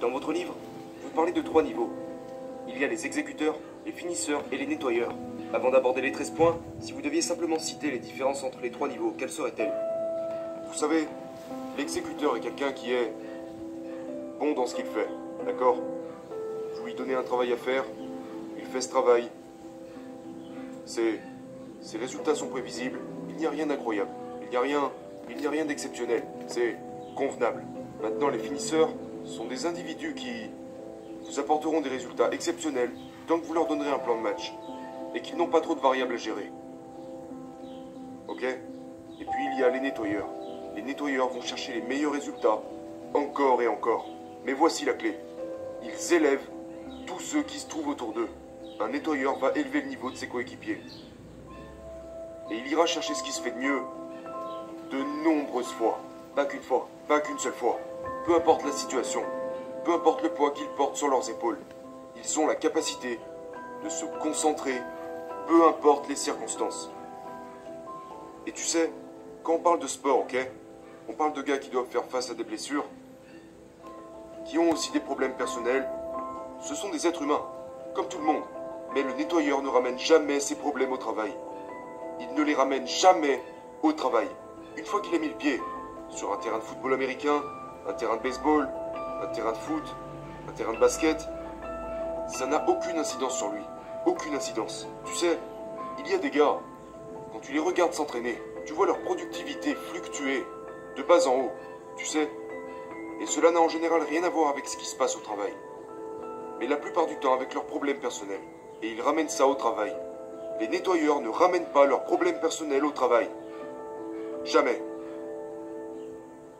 Dans votre livre, vous parlez de 3 niveaux. Il y a les exécuteurs, les finisseurs et les nettoyeurs. Avant d'aborder les 13 points, si vous deviez simplement citer les différences entre les 3 niveaux, quelles seraient-elles? Vous savez, l'exécuteur est quelqu'un qui est bon dans ce qu'il fait, d'accord? Vous lui donnez un travail à faire, il fait ce travail. Ses résultats sont prévisibles, il n'y a rien d'incroyable, il n'y a rien d'exceptionnel, c'est convenable. Maintenant, les finisseurs sont des individus qui vous apporteront des résultats exceptionnels tant que vous leur donnerez un plan de match et qu'ils n'ont pas trop de variables à gérer. Ok? Et puis il y a les nettoyeurs. Les nettoyeurs vont chercher les meilleurs résultats, encore et encore. Mais voici la clé. Ils élèvent tous ceux qui se trouvent autour d'eux. Un nettoyeur va élever le niveau de ses coéquipiers. Et il ira chercher ce qui se fait de mieux de nombreuses fois. Pas qu'une fois, pas qu'une seule fois. Peu importe la situation, peu importe le poids qu'ils portent sur leurs épaules, ils ont la capacité de se concentrer, peu importe les circonstances. Et tu sais, quand on parle de sport, ok, on parle de gars qui doivent faire face à des blessures, qui ont aussi des problèmes personnels. Ce sont des êtres humains, comme tout le monde. Mais le nettoyeur ne ramène jamais ses problèmes au travail. Il ne les ramène jamais au travail. Une fois qu'il a mis le pied sur un terrain de football américain, un terrain de baseball, un terrain de foot, un terrain de basket, ça n'a aucune incidence sur lui. Aucune incidence. Tu sais, il y a des gars, quand tu les regardes s'entraîner, tu vois leur productivité fluctuer de bas en haut, tu sais. Et cela n'a en général rien à voir avec ce qui se passe au travail. Mais la plupart du temps avec leurs problèmes personnels. Et ils ramènent ça au travail. Les nettoyeurs ne ramènent pas leurs problèmes personnels au travail. Jamais.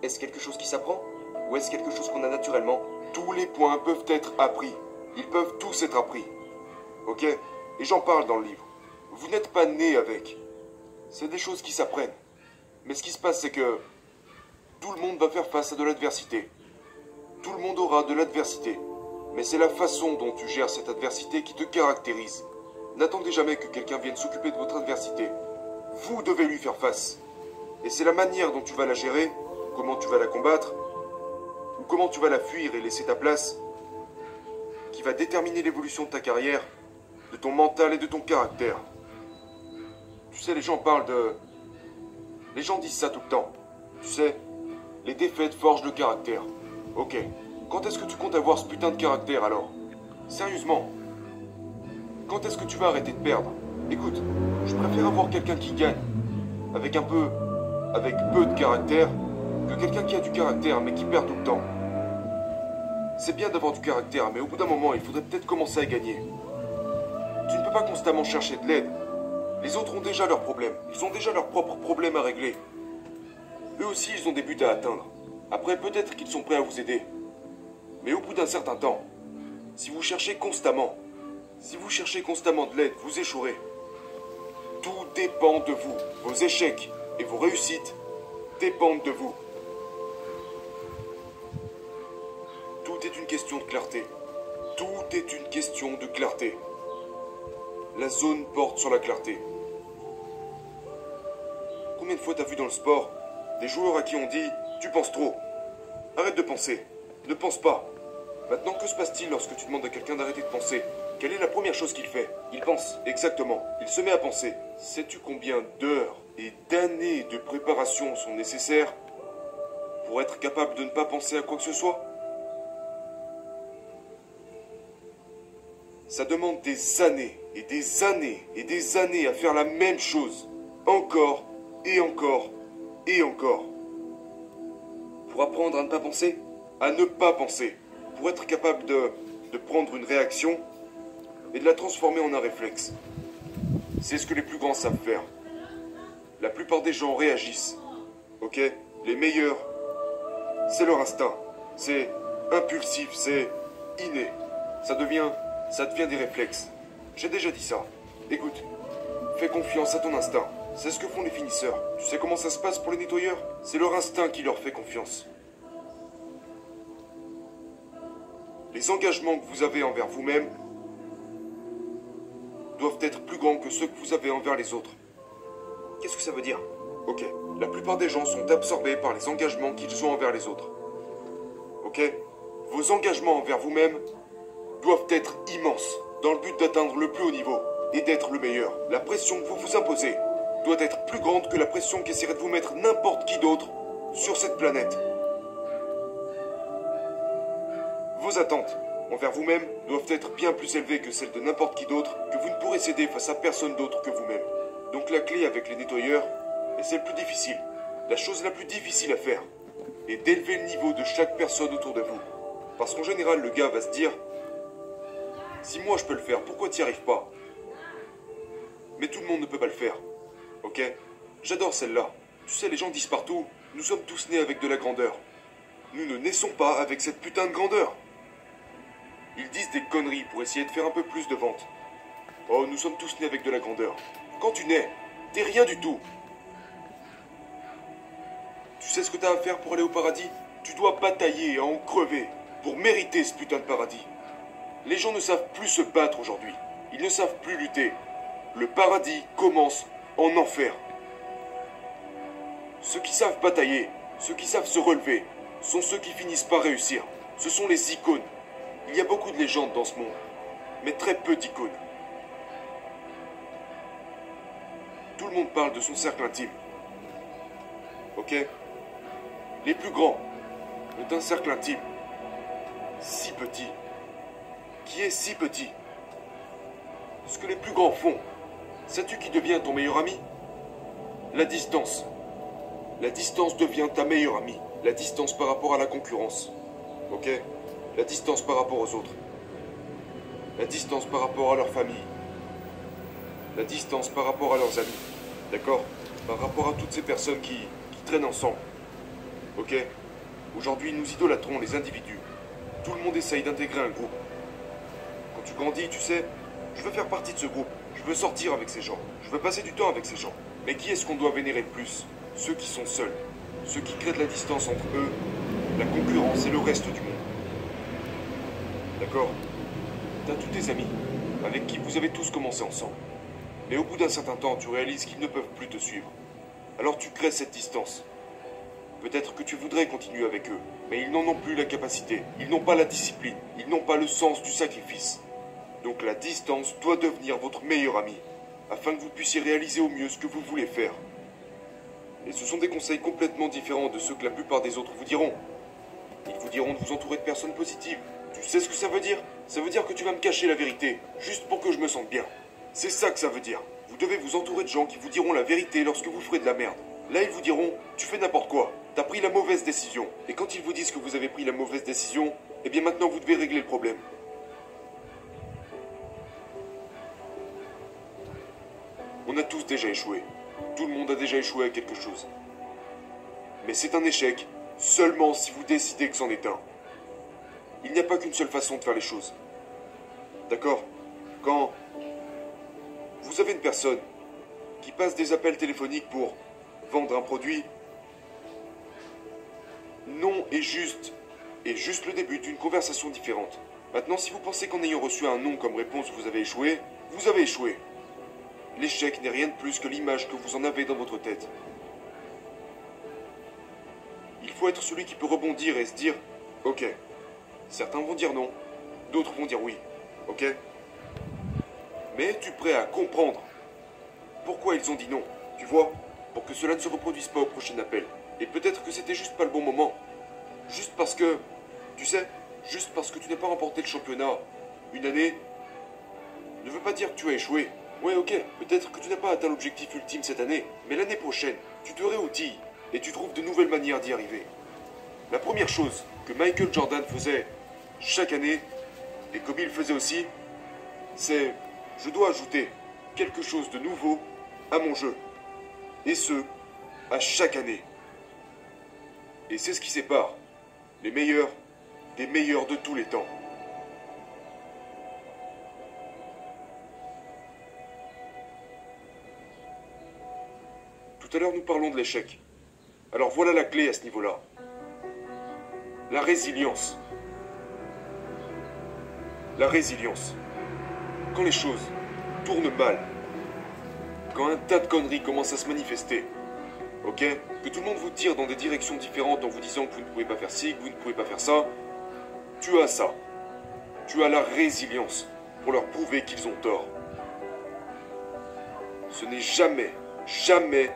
Est-ce quelque chose qui s'apprend? Ou est-ce quelque chose qu'on a naturellement? Tous les points peuvent être appris. Ils peuvent tous être appris. Ok? Et j'en parle dans le livre. Vous n'êtes pas né avec. C'est des choses qui s'apprennent. Mais ce qui se passe, c'est que tout le monde va faire face à de l'adversité. Tout le monde aura de l'adversité. Mais c'est la façon dont tu gères cette adversité qui te caractérise. N'attendez jamais que quelqu'un vienne s'occuper de votre adversité. Vous devez lui faire face. Et c'est la manière dont tu vas la gérer, comment tu vas la combattre, ou comment tu vas la fuir et laisser ta place, qui va déterminer l'évolution de ta carrière, de ton mental et de ton caractère. Tu sais, les gens parlent de... Les gens disent ça tout le temps. Tu sais, les défaites forgent le caractère. Ok. Quand est-ce que tu comptes avoir ce putain de caractère alors? Sérieusement. Quand est-ce que tu vas arrêter de perdre? Écoute, je préfère avoir quelqu'un qui gagne, avec peu de caractère, que quelqu'un qui a du caractère mais qui perd tout le temps. C'est bien d'avoir du caractère, mais au bout d'un moment, il faudrait peut-être commencer à gagner. Tu ne peux pas constamment chercher de l'aide. Les autres ont déjà leurs problèmes. Ils ont déjà leurs propres problèmes à régler. Eux aussi, ils ont des buts à atteindre. Après, peut-être qu'ils sont prêts à vous aider. Mais au bout d'un certain temps, si vous cherchez constamment de l'aide, vous échouerez. Tout dépend de vous. Vos échecs et vos réussites dépendent de vous. Tout est une question de clarté. Tout est une question de clarté. La zone porte sur la clarté. Combien de fois t'as vu dans le sport des joueurs à qui on dit « Tu penses trop ». Arrête de penser. Ne pense pas. Maintenant, que se passe-t-il lorsque tu demandes à quelqu'un d'arrêter de penser? Quelle est la première chose qu'il fait? Il pense. Exactement. Il se met à penser. Sais-tu combien d'heures et d'années de préparation sont nécessaires pour être capable de ne pas penser à quoi que ce soit? Ça demande des années et des années et des années à faire la même chose. Encore et encore et encore. Pour apprendre à ne pas penser? À ne pas penser. Pour être capable de prendre une réaction et de la transformer en un réflexe. C'est ce que les plus grands savent faire. La plupart des gens réagissent. Ok? Les meilleurs, c'est leur instinct. C'est impulsif, c'est inné. Ça devient des réflexes. J'ai déjà dit ça. Écoute, fais confiance à ton instinct. C'est ce que font les finisseurs. Tu sais comment ça se passe pour les nettoyeurs? C'est leur instinct qui leur fait confiance. Les engagements que vous avez envers vous-même doivent être plus grands que ceux que vous avez envers les autres. Qu'est-ce que ça veut dire? Ok, la plupart des gens sont absorbés par les engagements qu'ils ont envers les autres. Ok? Vos engagements envers vous-même doivent être immenses, dans le but d'atteindre le plus haut niveau et d'être le meilleur. La pression que vous vous imposez doit être plus grande que la pression qu'essaierait de vous mettre n'importe qui d'autre sur cette planète. Vos attentes envers vous-même doivent être bien plus élevées que celles de n'importe qui d'autre que vous ne pourrez céder face à personne d'autre que vous-même. Donc la clé avec les nettoyeurs, et c'est le plus difficile, la chose la plus difficile à faire, est d'élever le niveau de chaque personne autour de vous. Parce qu'en général, le gars va se dire « Si moi je peux le faire, pourquoi tu n'y arrives pas ?» Mais tout le monde ne peut pas le faire. Ok? J'adore celle-là. Tu sais, les gens disent partout « Nous sommes tous nés avec de la grandeur. » Nous ne naissons pas avec cette putain de grandeur. Ils disent des conneries pour essayer de faire un peu plus de ventes. Oh, nous sommes tous nés avec de la grandeur. Quand tu nais, t'es rien du tout. Tu sais ce que t'as à faire pour aller au paradis? Tu dois batailler et en crever pour mériter ce putain de paradis. Les gens ne savent plus se battre aujourd'hui. Ils ne savent plus lutter. Le paradis commence en enfer. Ceux qui savent batailler, ceux qui savent se relever, sont ceux qui finissent par réussir. Ce sont les icônes. Il y a beaucoup de légendes dans ce monde, mais très peu d'icônes. Tout le monde parle de son cercle intime. Ok? Les plus grands ont un cercle intime si petit, qui est si petit. Ce que les plus grands font, sais-tu qui devient ton meilleur ami? La distance. La distance devient ta meilleure amie. La distance par rapport à la concurrence. Ok? La distance par rapport aux autres. La distance par rapport à leur famille. La distance par rapport à leurs amis. D'accord? Par rapport à toutes ces personnes qui traînent ensemble. Ok? Aujourd'hui, nous idolâtrons les individus. Tout le monde essaye d'intégrer un groupe. Quand tu grandis, tu sais, je veux faire partie de ce groupe. Je veux sortir avec ces gens. Je veux passer du temps avec ces gens. Mais qui est-ce qu'on doit vénérer le plus? Ceux qui sont seuls. Ceux qui créent de la distance entre eux, la concurrence et le reste du monde. D'accord? T'as tous tes amis, avec qui vous avez tous commencé ensemble. Mais au bout d'un certain temps, tu réalises qu'ils ne peuvent plus te suivre. Alors tu crées cette distance. Peut-être que tu voudrais continuer avec eux, mais ils n'en ont plus la capacité. Ils n'ont pas la discipline. Ils n'ont pas le sens du sacrifice. Donc la distance doit devenir votre meilleur ami, afin que vous puissiez réaliser au mieux ce que vous voulez faire. Et ce sont des conseils complètement différents de ceux que la plupart des autres vous diront. Ils vous diront de vous entourer de personnes positives. Tu sais ce que ça veut dire? Ça veut dire que tu vas me cacher la vérité, juste pour que je me sente bien. C'est ça que ça veut dire. Vous devez vous entourer de gens qui vous diront la vérité lorsque vous ferez de la merde. Là, ils vous diront, tu fais n'importe quoi, t'as pris la mauvaise décision. Et quand ils vous disent que vous avez pris la mauvaise décision, eh bien maintenant vous devez régler le problème. On a tous déjà échoué. Tout le monde a déjà échoué à quelque chose. Mais c'est un échec seulement si vous décidez que c'en est un. Il n'y a pas qu'une seule façon de faire les choses. D'accord? Quand vous avez une personne qui passe des appels téléphoniques pour vendre un produit, non est juste le début d'une conversation différente. Maintenant, si vous pensez qu'en ayant reçu un non comme réponse, vous avez échoué, vous avez échoué. L'échec n'est rien de plus que l'image que vous en avez dans votre tête. Il faut être celui qui peut rebondir et se dire « Ok, certains vont dire non, d'autres vont dire oui, ok ? Mais es-tu prêt à comprendre pourquoi ils ont dit non, tu vois ? Pour que cela ne se reproduise pas au prochain appel. Et peut-être que c'était juste pas le bon moment. Juste parce que, tu sais, juste parce que tu n'as pas remporté le championnat une année, ne veut pas dire que tu as échoué. Ouais, ok, peut-être que tu n'as pas atteint l'objectif ultime cette année, mais l'année prochaine, tu te réoutilles et tu trouves de nouvelles manières d'y arriver. La première chose que Michael Jordan faisait chaque année, et Kobe le faisait aussi, c'est « Je dois ajouter quelque chose de nouveau à mon jeu. » Et ce, à chaque année. Et c'est ce qui sépare les meilleurs des meilleurs de tous les temps. Tout à l'heure, nous parlons de l'échec. Alors voilà la clé à ce niveau-là. La résilience. La résilience. Quand les choses tournent mal, quand un tas de conneries commencent à se manifester, ok? Que tout le monde vous tire dans des directions différentes en vous disant que vous ne pouvez pas faire ci, que vous ne pouvez pas faire ça, Tu as ça. Tu as la résilience pour leur prouver qu'ils ont tort. Ce n'est jamais, jamais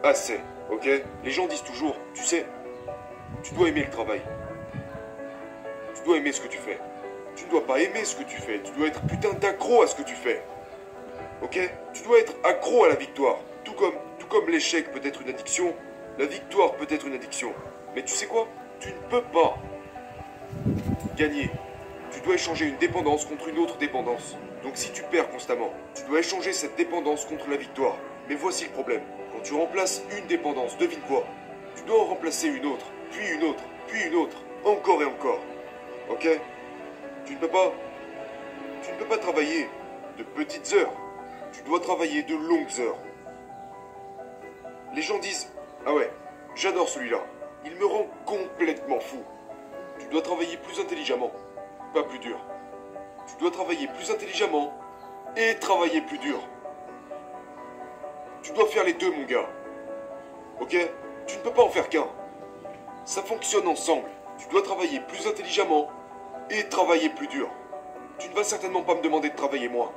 assez, ok? Les gens disent toujours, tu sais, tu dois aimer le travail. Tu dois aimer ce que tu fais. Tu ne dois pas aimer ce que tu fais. Tu dois être putain d'accro à ce que tu fais. Ok? Tu dois être accro à la victoire. Tout comme l'échec peut être une addiction, la victoire peut être une addiction. Mais tu sais quoi? Tu ne peux pas gagner. Tu dois échanger une dépendance contre une autre dépendance. Donc si tu perds constamment, tu dois échanger cette dépendance contre la victoire. Mais voici le problème. Quand tu remplaces une dépendance, devine quoi? Tu dois en remplacer une autre, puis une autre, puis une autre, encore et encore. Ok? Tu ne peux pas travailler de petites heures. Tu dois travailler de longues heures. Les gens disent, ah ouais, j'adore celui-là. Il me rend complètement fou. Tu dois travailler plus intelligemment, pas plus dur. Tu dois travailler plus intelligemment et travailler plus dur. Tu dois faire les deux, mon gars. Ok? Tu ne peux pas en faire qu'un. Ça fonctionne ensemble. Tu dois travailler plus intelligemment et travailler plus dur. Tu ne vas certainement pas me demander de travailler moins.